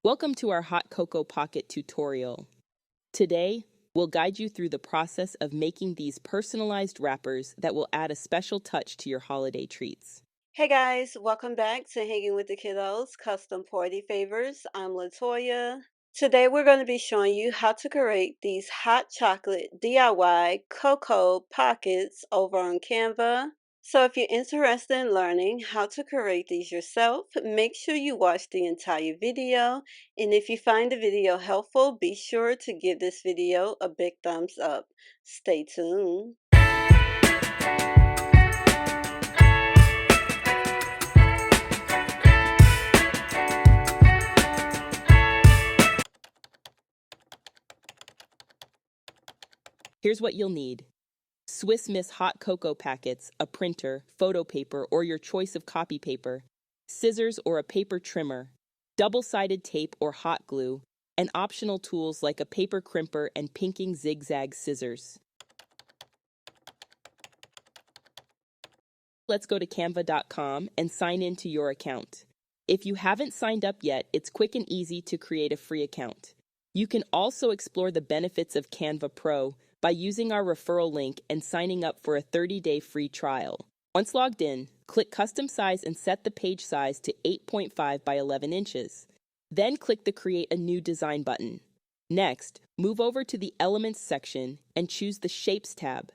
Welcome to our Hot Cocoa Pocket tutorial. Today, we'll guide you through the process of making these personalized wrappers that will add a special touch to your holiday treats. Hey guys, welcome back to Hanging with the Kiddos Custom Party Favors. I'm Latoya. Today we're going to be showing you how to create these hot chocolate DIY cocoa pockets over on Canva. So if you're interested in learning how to create these yourself, make sure you watch the entire video. And if you find the video helpful, be sure to give this video a big thumbs up. Stay tuned. Here's what you'll need. Swiss Miss hot cocoa packets, a printer, photo paper, or your choice of copy paper, scissors or a paper trimmer, double-sided tape or hot glue, and optional tools like a paper crimper and pinking zigzag scissors. Let's go to canva.com and sign into your account. If you haven't signed up yet, it's quick and easy to create a free account. You can also explore the benefits of Canva Pro by using our referral link and signing up for a 30-day free trial. Once logged in, click Custom Size and set the page size to 8.5 by 11 inches. Then click the Create a New Design button. Next, move over to the Elements section and choose the Shapes tab.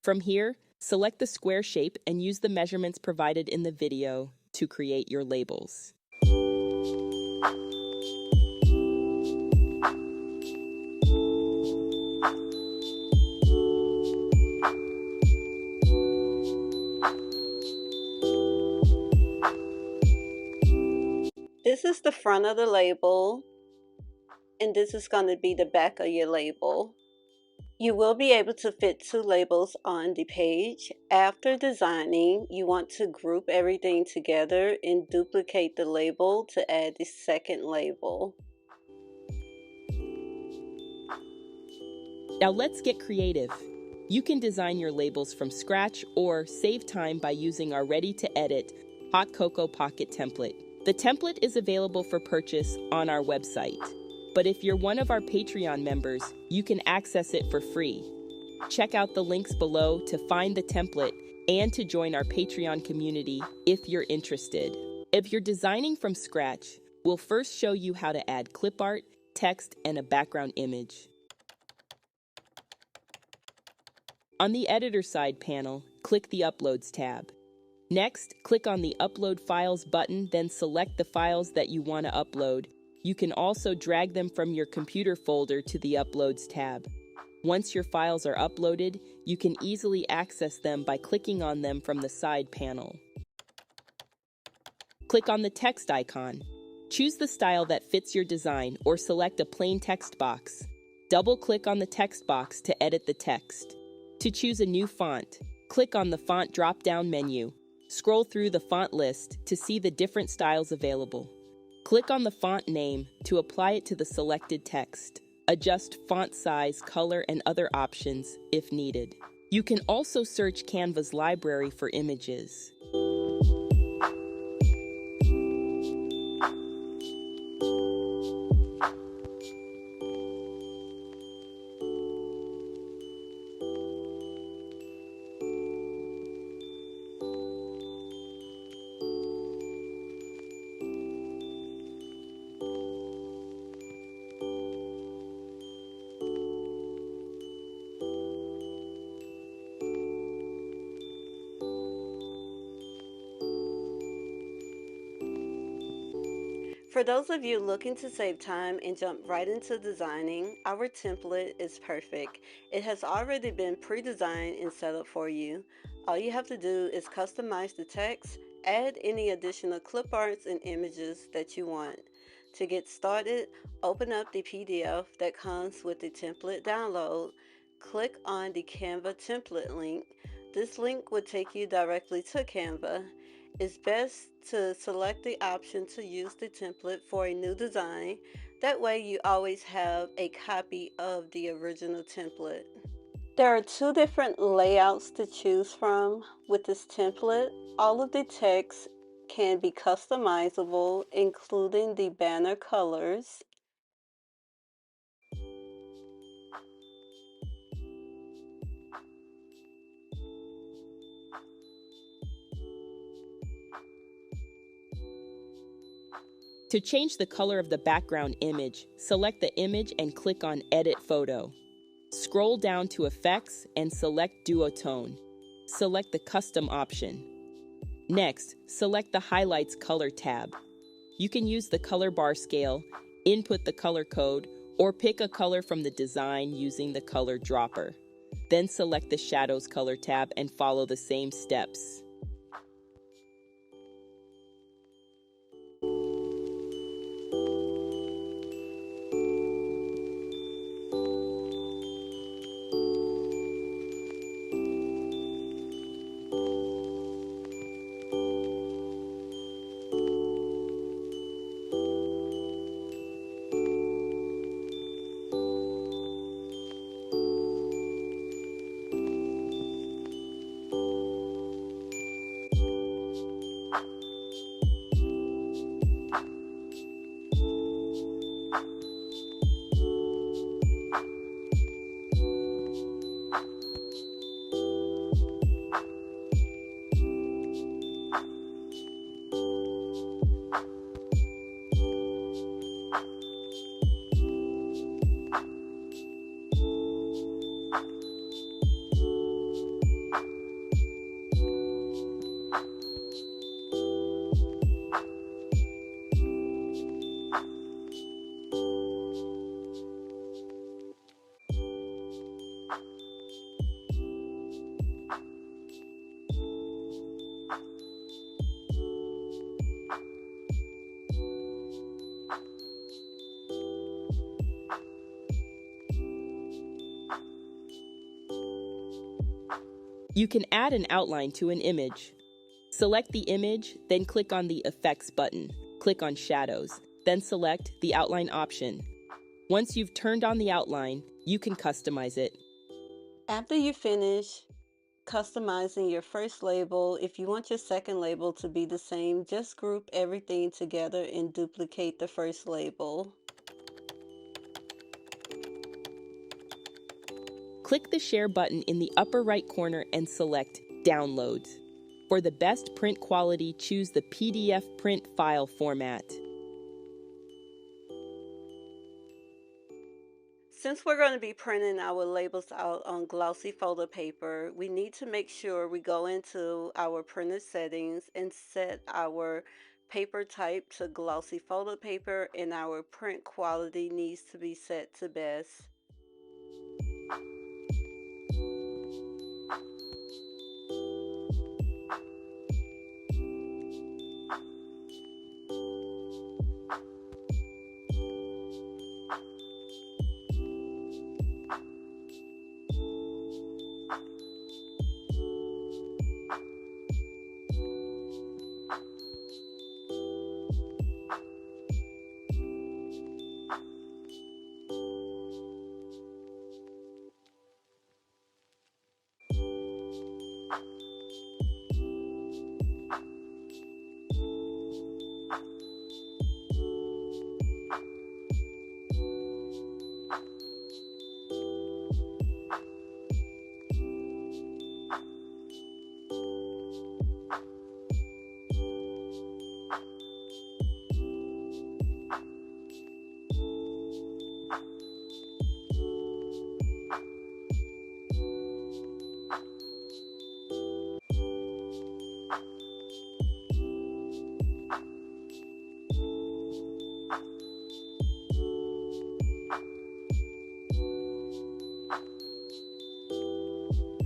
From here, select the square shape and use the measurements provided in the video to create your labels. This is the front of the label, and this is going to be the back of your label. You will be able to fit two labels on the page. After designing, you want to group everything together and duplicate the label to add the second label. Now let's get creative. You can design your labels from scratch or save time by using our ready-to-edit Hot Cocoa Pocket template. The template is available for purchase on our website, but if you're one of our Patreon members, you can access it for free. Check out the links below to find the template and to join our Patreon community if you're interested. If you're designing from scratch, we'll first show you how to add clip art, text, and a background image. On the Editor side panel, click the Uploads tab. Next, click on the Upload Files button, then select the files that you want to upload. You can also drag them from your computer folder to the Uploads tab. Once your files are uploaded, you can easily access them by clicking on them from the side panel. Click on the text icon. Choose the style that fits your design or select a plain text box. Double-click on the text box to edit the text. To choose a new font, click on the Font drop-down menu. Scroll through the font list to see the different styles available. Click on the font name to apply it to the selected text. Adjust font size, color, and other options if needed. You can also search Canva's library for images. For those of you looking to save time and jump right into designing, our template is perfect. It has already been pre-designed and set up for you. All you have to do is customize the text, add any additional clip arts and images that you want. To get started, open up the PDF that comes with the template download. Click on the Canva template link. This link will take you directly to Canva. It's best to select the option to use the template for a new design. That way you always have a copy of the original template. There are two different layouts to choose from with this template. All of the text can be customizable, including the banner colors. To change the color of the background image, select the image and click on Edit Photo. Scroll down to Effects and select Duotone. Select the Custom option. Next, select the Highlights Color tab. You can use the color bar scale, input the color code, or pick a color from the design using the color dropper. Then select the Shadows Color tab and follow the same steps. You can add an outline to an image. Select the image, then click on the Effects button. Click on Shadows, then select the Outline option. Once you've turned on the outline, you can customize it. After you finish customizing your first label, if you want your second label to be the same, just group everything together and duplicate the first label. Click the Share button in the upper right corner and select Downloads. For the best print quality, choose the PDF print file format. Since we're going to be printing our labels out on glossy photo paper, we need to make sure we go into our printer settings and set our paper type to glossy photo paper, and our print quality needs to be set to best.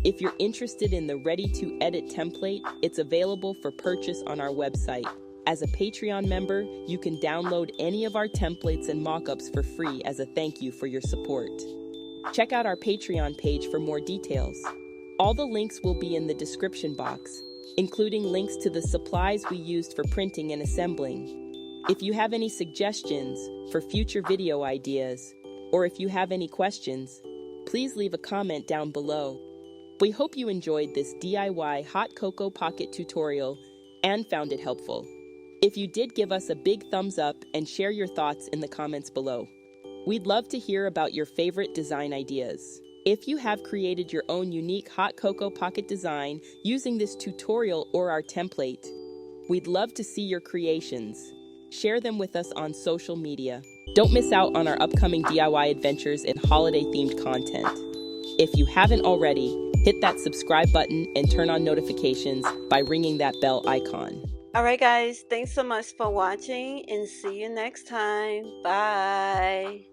If you're interested in the ready-to-edit template, it's available for purchase on our website. As a Patreon member, you can download any of our templates and mockups for free as a thank you for your support. Check out our Patreon page for more details. All the links will be in the description box, including links to the supplies we used for printing and assembling. If you have any suggestions for future video ideas, or if you have any questions, please leave a comment down below. We hope you enjoyed this DIY hot cocoa pocket tutorial and found it helpful. If you did, give us a big thumbs up and share your thoughts in the comments below. We'd love to hear about your favorite design ideas. If you have created your own unique hot cocoa pocket design using this tutorial or our template, we'd love to see your creations. Share them with us on social media. Don't miss out on our upcoming DIY adventures and holiday-themed content. If you haven't already, hit that subscribe button and turn on notifications by ringing that bell icon. Alright guys, thanks so much for watching and see you next time. Bye.